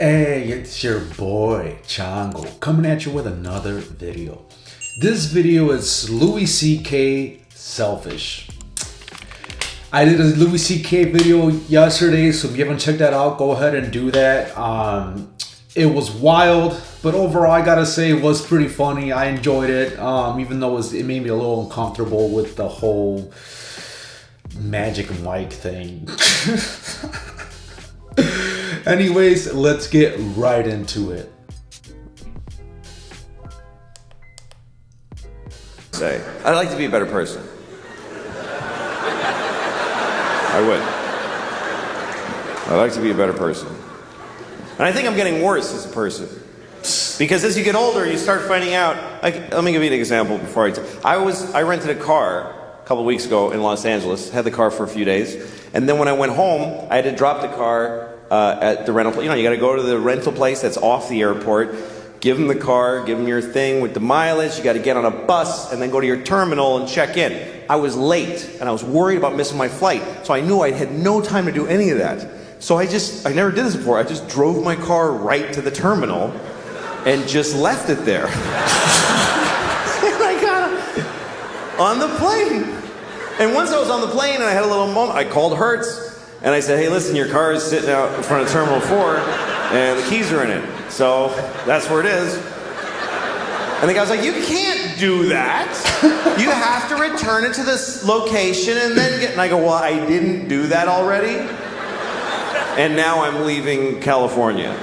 Hey, it's your boy Chango coming at you with another video. This video is Louis C.K. Selfish. I did a Louis C.K. video yesterday, so if you haven't checked that out, go ahead and do that. It was wild, but overall I gotta say it was pretty funny. I enjoyed it, even though it made me a little uncomfortable with the whole Magic Mike thing. Anyways, let's get right into it. I'd like to be a better person. I would. I'd like to be a better person. And I think I'm getting worse as a person. Because as you get older, you start finding out, let me give you an example before I rented a car a couple weeks ago in Los Angeles, had the car for a few days, and then when I went home, I had to drop the car at the rental place. You know, you gotta go to the rental place that's off the airport, give them the car, give them your thing with the mileage, you gotta get on a bus, and then go to your terminal and check in. I was late, and I was worried about missing my flight, so I knew I had no time to do any of that. So I never did this before, I just drove my car right to the terminal, and just left it there. And I got on the plane. And once I was on the plane and I had a little moment, I called Hertz, and I said, hey, listen, your car is sitting out in front of Terminal 4, and the keys are in it. So that's where it is. And the guy was like, you can't do that. You have to return it to this location and then get... And I go, well, I didn't do that already. And now I'm leaving California.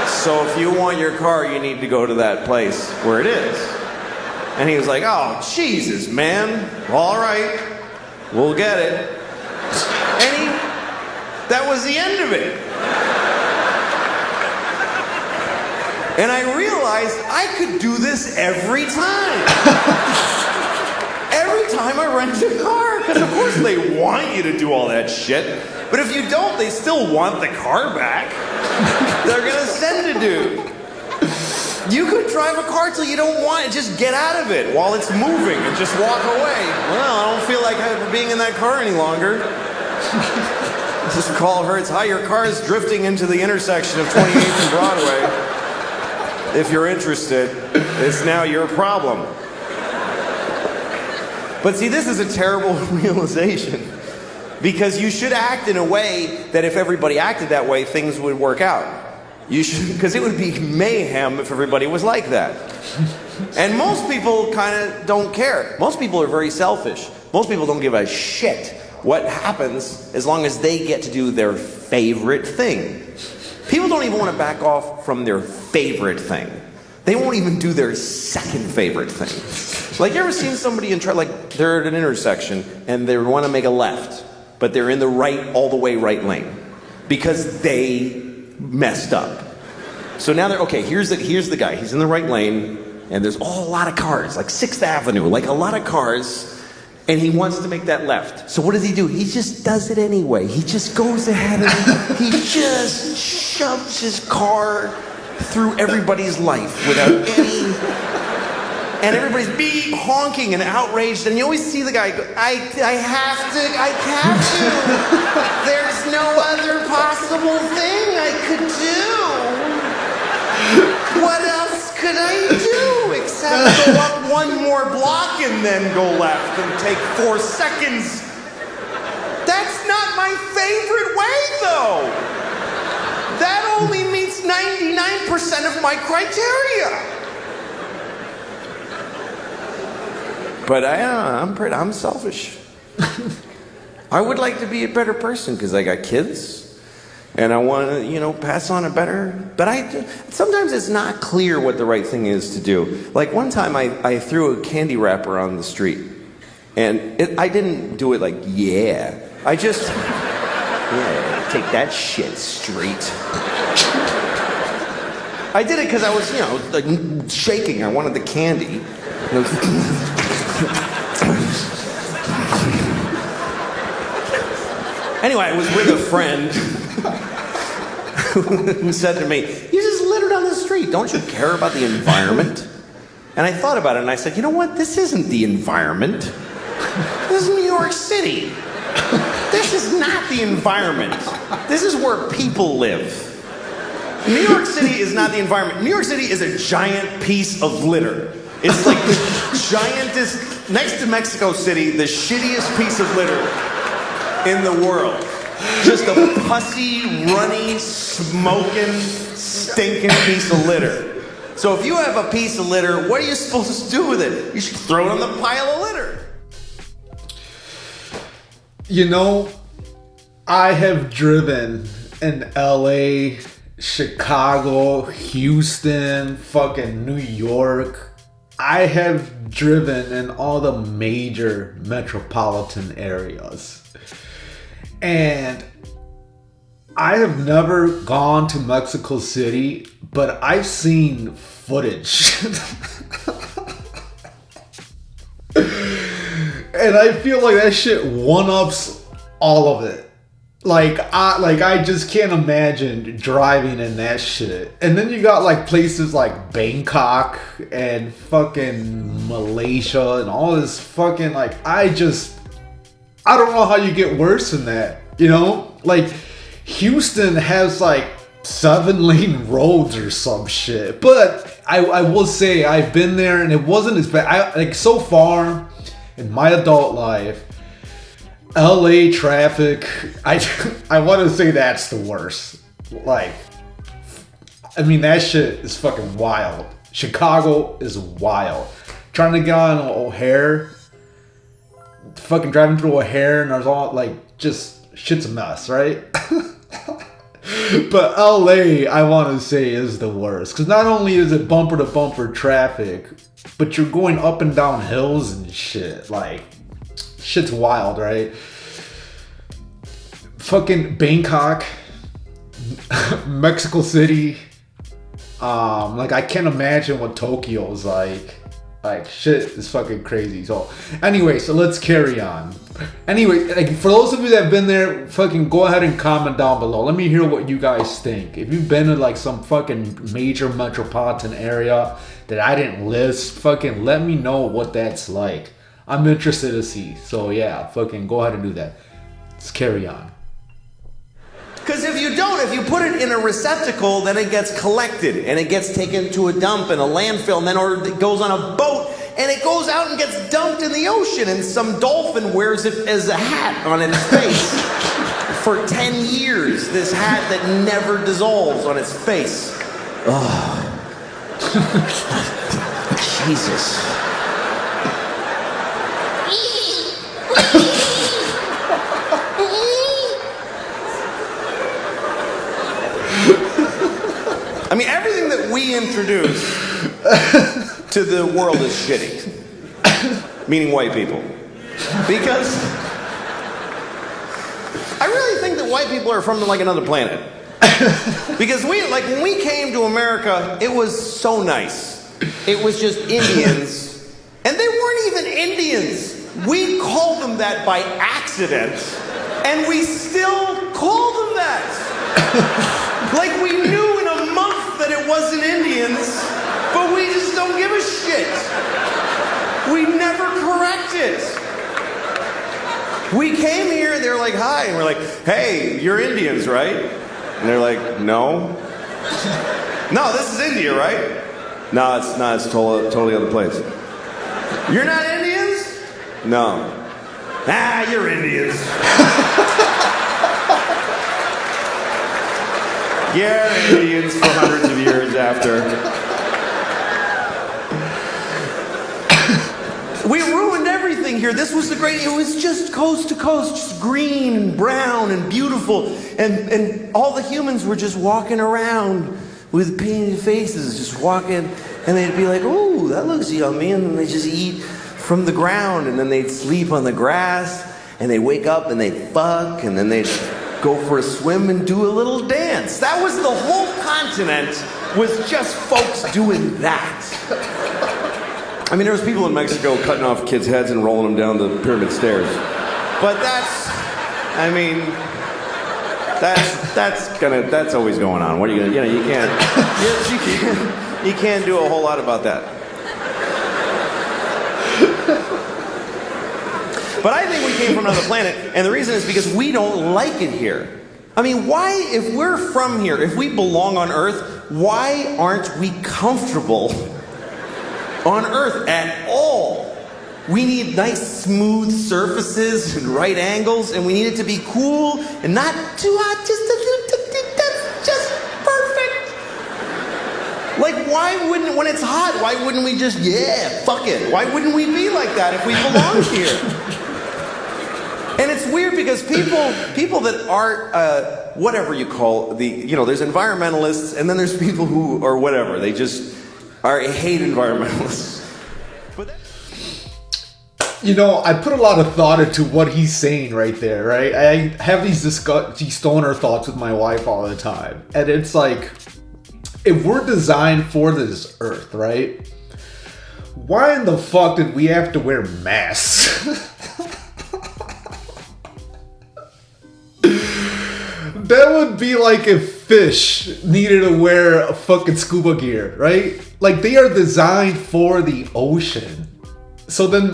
So if you want your car, you need to go to that place where it is. And he was like, oh, Jesus, man. All right, we'll get it. And that was the end of it. And I realized I could do this every time. Every time I rent a car. Because of course they want you to do all that shit. But if you don't, they still want the car back. They're gonna send a dude. You could drive a car till you don't want it. Just get out of it while it's moving and just walk away. Well, I don't feel like being in that car any longer. Just call Hertz. Hi, your car is drifting into the intersection of 28th and Broadway. If you're interested, it's now your problem. But see, this is a terrible realization. Because you should act in a way that if everybody acted that way, things would work out. You should, because it would be mayhem if everybody was like that. And most people kind of don't care. Most people are very selfish. Most people don't give a shit what happens as long as they get to do their favorite thing. People don't even want to back off from their favorite thing. They won't even do their second favorite thing. Like, you ever seen somebody like they're at an intersection and they want to make a left, but they're in the all the way right lane because they messed up. So now okay, here's the guy. He's in the right lane and there's a lot of cars, like 6th Avenue, like a lot of cars. And he wants to make that left. So what does he do? He just does it anyway. He just goes ahead and he just shoves his car through everybody's life without any... And everybody's beep, honking and outraged. And you always see the guy go, I have to. There's no other possible thing I could do. What else could I do except go up one more block and then go left and take 4 seconds? That's not my favorite way, though. That only meets 99% of my criteria. But I'm selfish. I would like to be a better person because I got kids. And I want to, pass on a better... But sometimes it's not clear what the right thing is to do. Like one time I threw a candy wrapper on the street. And I didn't do it like, yeah. I just... Yeah, take that shit, street. I did it because I was, like shaking. I wanted the candy. Anyway, I was with a friend who said to me, you just littered on the street. Don't you care about the environment? And I thought about it and I said, you know what? This isn't the environment. This is New York City. This is not the environment. This is where people live. New York City is not the environment. New York City is a giant piece of litter. It's like the giantest, next to Mexico City, the shittiest piece of litter in the world. Just a pussy, runny, smoking, stinking piece of litter. So if you have a piece of litter, what are you supposed to do with it? You should throw it on the pile of litter. You know, I have driven in LA, Chicago, Houston, fucking New York. I have driven in all the major metropolitan areas. And I have never gone to Mexico City, but I've seen footage. And I feel like that shit one-ups all of it. Like I just can't imagine driving in that shit. And then you got like places like Bangkok and fucking Malaysia and all this fucking like I don't know how you get worse than that, you know? Like, Houston has like 7-lane roads or some shit. But I will say I've been there and it wasn't as bad. So far in my adult life, LA traffic, I want to say that's the worst. Like, I mean, that shit is fucking wild. Chicago is wild. Trying to get on O'Hare, fucking driving through O'Hare, and there's all like just shit's a mess, right? But LA, I want to say, is the worst because not only is it bumper to bumper traffic, but you're going up and down hills and shit. Like, shit's wild, right? Fucking Bangkok, Mexico City. Like, I can't imagine what Tokyo's like. Like, shit is fucking crazy. So, anyway, so let's carry on. Anyway, like, for those of you that have been there, fucking go ahead and comment down below. Let me hear what you guys think. If you've been to, like, some fucking major metropolitan area that I didn't list, fucking let me know what that's like. I'm interested to see. So, yeah, fucking go ahead and do that. Let's carry on. Because if you put it in a receptacle, then it gets collected and it gets taken to a dump in a landfill, and then or it goes on a boat and it goes out and gets dumped in the ocean, and some dolphin wears it as a hat on its face for 10 years. This hat that never dissolves on its face. Oh. Jesus. I mean, everything that we introduce to the world is shitty. Meaning white people. Because I really think that white people are from like another planet. Because when we came to America, it was so nice. It was just Indians. And they weren't even Indians. We called them that by accident. And we still call them that. Like we knew in a month that it wasn't Indians, but we just don't give a shit. We never correct it. We came here and they're like, hi, and we're like, hey, you're Indians, right? And they're like, no. No, this is India, right? No, it's not. It's totally other place. You're not Indians? No. Ah, you're Indians. Yeah, Indians for hundreds of years after. We ruined everything here. This was it was just coast to coast, just green and brown and beautiful. And all the humans were just walking around with painted faces, just walking. And they'd be like, ooh, that looks yummy. And then they just eat from the ground. And then they'd sleep on the grass. And they'd wake up and they'd fuck. And then they'd go for a swim and do a little dance. That was the whole continent, was just folks doing that. I mean, there was people in Mexico cutting off kids' heads and rolling them down the pyramid stairs. But that's always going on. What are you gonna, you can't do a whole lot about that. But I think we came from another planet, and the reason is because we don't like it here. I mean, why, if we're from here, if we belong on Earth, why aren't we comfortable on Earth at all? We need nice, smooth surfaces and right angles, and we need it to be cool and not too hot, just a little, that's just perfect. Like, why wouldn't, when it's hot, why wouldn't we just, yeah, fuck it? Why wouldn't we be like that if we belonged here? And it's weird because people that are, whatever you call there's environmentalists, and then there's people who are whatever. They just hate environmentalists. But I put a lot of thought into what he's saying right there, right? I have these stoner thoughts with my wife all the time. And it's like, if we're designed for this earth, right? Why in the fuck did we have to wear masks? That would be like if fish needed to wear a fucking scuba gear, right? Like, they are designed for the ocean. So then,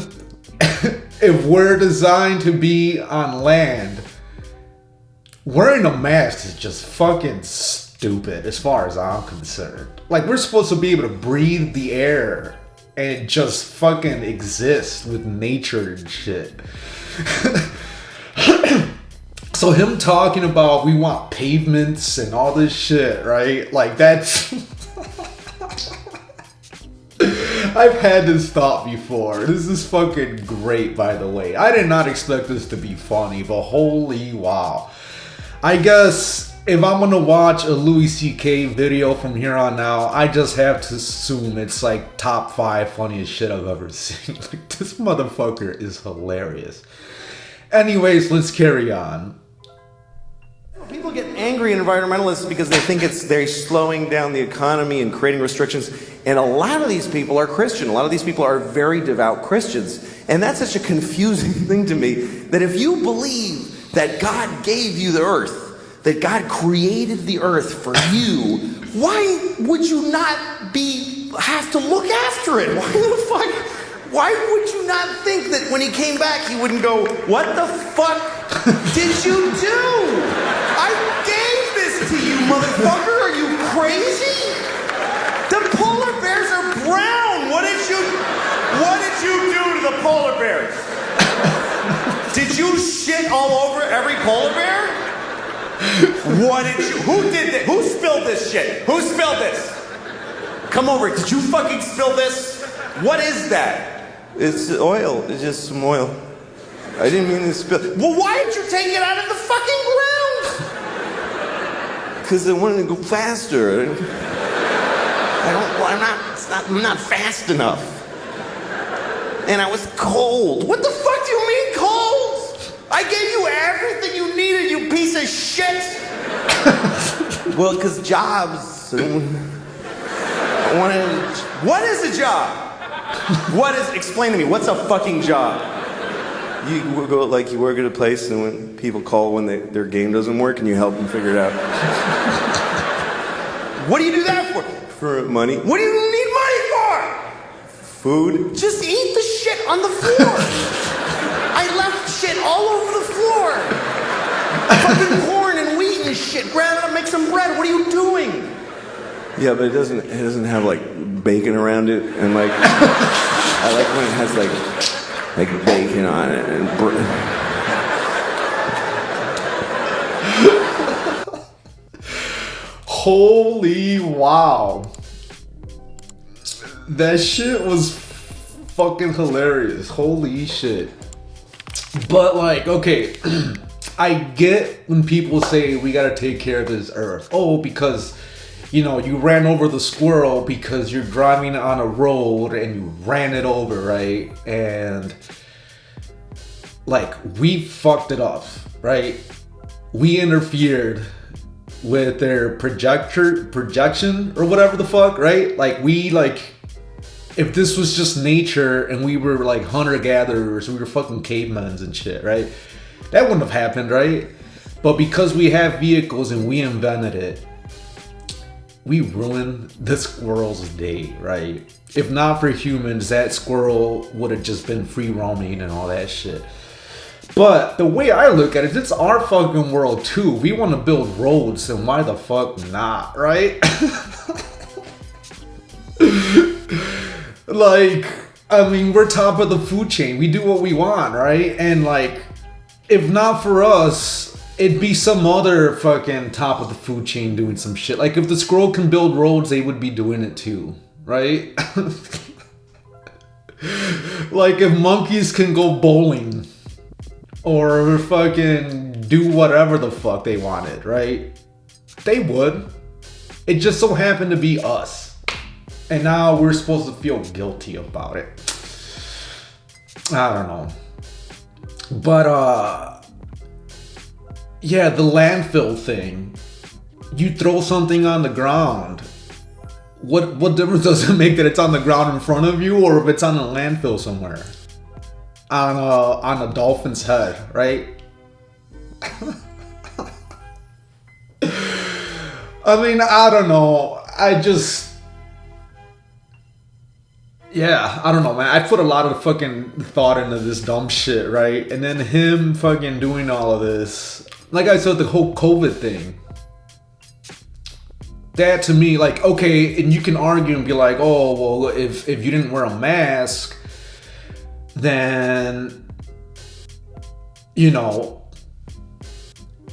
if we're designed to be on land, wearing a mask is just fucking stupid as far as I'm concerned. Like, we're supposed to be able to breathe the air and just fucking exist with nature and shit. So him talking about we want pavements and all this shit, right? Like, that's... I've had this thought before. This is fucking great, by the way. I did not expect this to be funny, but holy wow. I guess if I'm gonna watch a Louis C.K. video from here on out, I just have to assume it's like top 5 funniest shit I've ever seen. Like, this motherfucker is hilarious. Anyways, let's carry on. People get angry at environmentalists because they think they're slowing down the economy and creating restrictions. And a lot of these people are Christian. A lot of these people are very devout Christians. And that's such a confusing thing to me, that if you believe that God gave you the earth, that God created the earth for you, why would you not have to look after it? Why the fuck? Why would you not think that when he came back, he wouldn't go, what the fuck did you do? I gave this to you, motherfucker. Are you crazy? The polar bears are brown. What did you do to the polar bears? Did you shit all over every polar bear? Who did this? Who spilled this shit? Who spilled this? Come over. Did you fucking spill this? What is that? It's oil. It's just some oil. I didn't mean to spill. Well, why didn't you take it out of the fucking ground? Because I wanted to go faster. I'm not fast enough. And I was cold. What the fuck do you mean cold? I gave you everything you needed, you piece of shit. Well, because jobs. What is a job? Explain to me, what's a fucking job? You go, like, you work at a place and when people call when their game doesn't work and you help them figure it out. What do you do that for? For money. What do you need money for? Food. Just eat the shit on the floor. I left shit all over the floor. Fucking corn and wheat and shit. Grab it up, make some bread. What are you doing? Yeah, but it doesn't have like bacon around it, and like I like when it has like bacon on it and Holy wow. That shit was fucking hilarious. Holy shit. But like, okay, I get when people say we gotta take care of this earth. Oh, because you ran over the squirrel because you're driving on a road and you ran it over, right? And like, we fucked it up, right? We interfered with their projection or whatever the fuck, right? Like, if this was just nature and we were like hunter-gatherers, we were fucking cavemen and shit, right? That wouldn't have happened, right? But because we have vehicles and we invented it, we ruined the squirrel's day, right? If not for humans, that squirrel would have just been free roaming and all that shit. But the way I look at it, it's our fucking world too. We want to build roads, and why the fuck not, right? Like, I mean, we're top of the food chain. We do what we want, right? And like, if not for us, it'd be some other fucking top of the food chain doing some shit. Like, if the squirrel can build roads, they would be doing it too, right? Like, if monkeys can go bowling or fucking do whatever the fuck they wanted, right? They would. It just so happened to be us. And now we're supposed to feel guilty about it. I don't know. But, yeah, the landfill thing. You throw something on the ground. What difference does it make that it's on the ground in front of you or if it's on a landfill somewhere? On a dolphin's head, right? I mean, I don't know. Yeah, I don't know, man. I put a lot of fucking thought into this dumb shit, right? And then him fucking doing all of this. Like I said, the whole COVID thing. That to me, like, okay, and you can argue and be like, oh, well, if you didn't wear a mask, then, you know,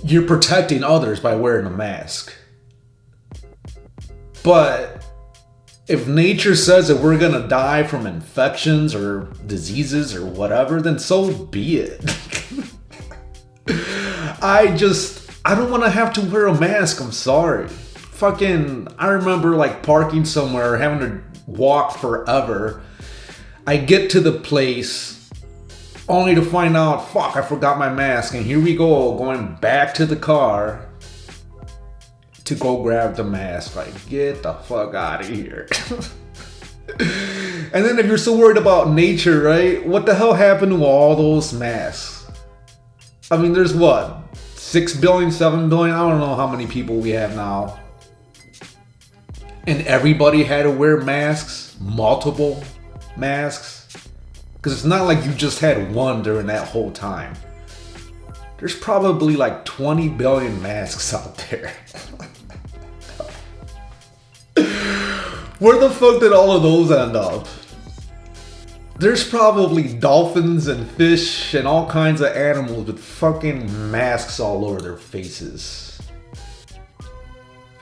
you're protecting others by wearing a mask. But if nature says that we're gonna die from infections or diseases or whatever, then so be it. I don't want to have to wear a mask. I'm sorry. Fucking, I remember like parking somewhere, having to walk forever. I get to the place only to find out, fuck, I forgot my mask. And here we go, going back to the car to go grab the mask. Like, get the fuck out of here. And then if you're so worried about nature, right? What the hell happened to all those masks? I mean, there's what? 6 billion, 7 billion? I don't know how many people we have now. And everybody had to wear masks, multiple masks. Because it's not like you just had one during that whole time. There's probably like 20 billion masks out there. Where the fuck did all of those end up? There's probably dolphins and fish and all kinds of animals with fucking masks all over their faces.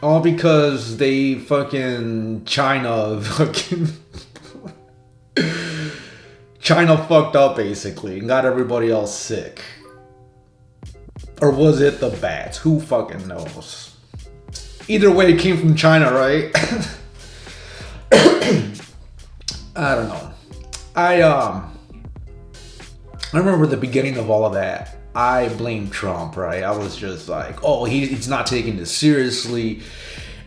All because they fucking China fucked up basically and got everybody else sick. Or was it the bats? Who fucking knows? Either way, it came from China, right? I don't know. I remember the beginning of all of that. I blamed Trump, right? I was just like, oh, he's not taking this seriously.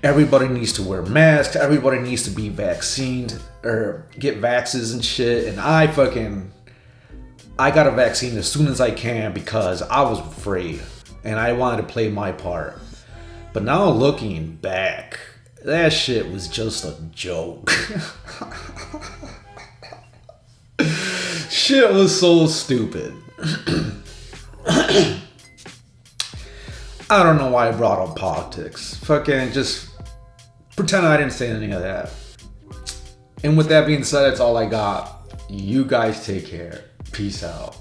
Everybody needs to wear masks. Everybody needs to be vaccinated or get vaxes and shit. And I got a vaccine as soon as I can because I was afraid and I wanted to play my part. But now looking back, that shit was just a joke. Shit was so stupid. I don't know why I brought up politics. Fucking just pretend I didn't say anything of that. And with that being said, that's all I got. You guys take care. Peace out.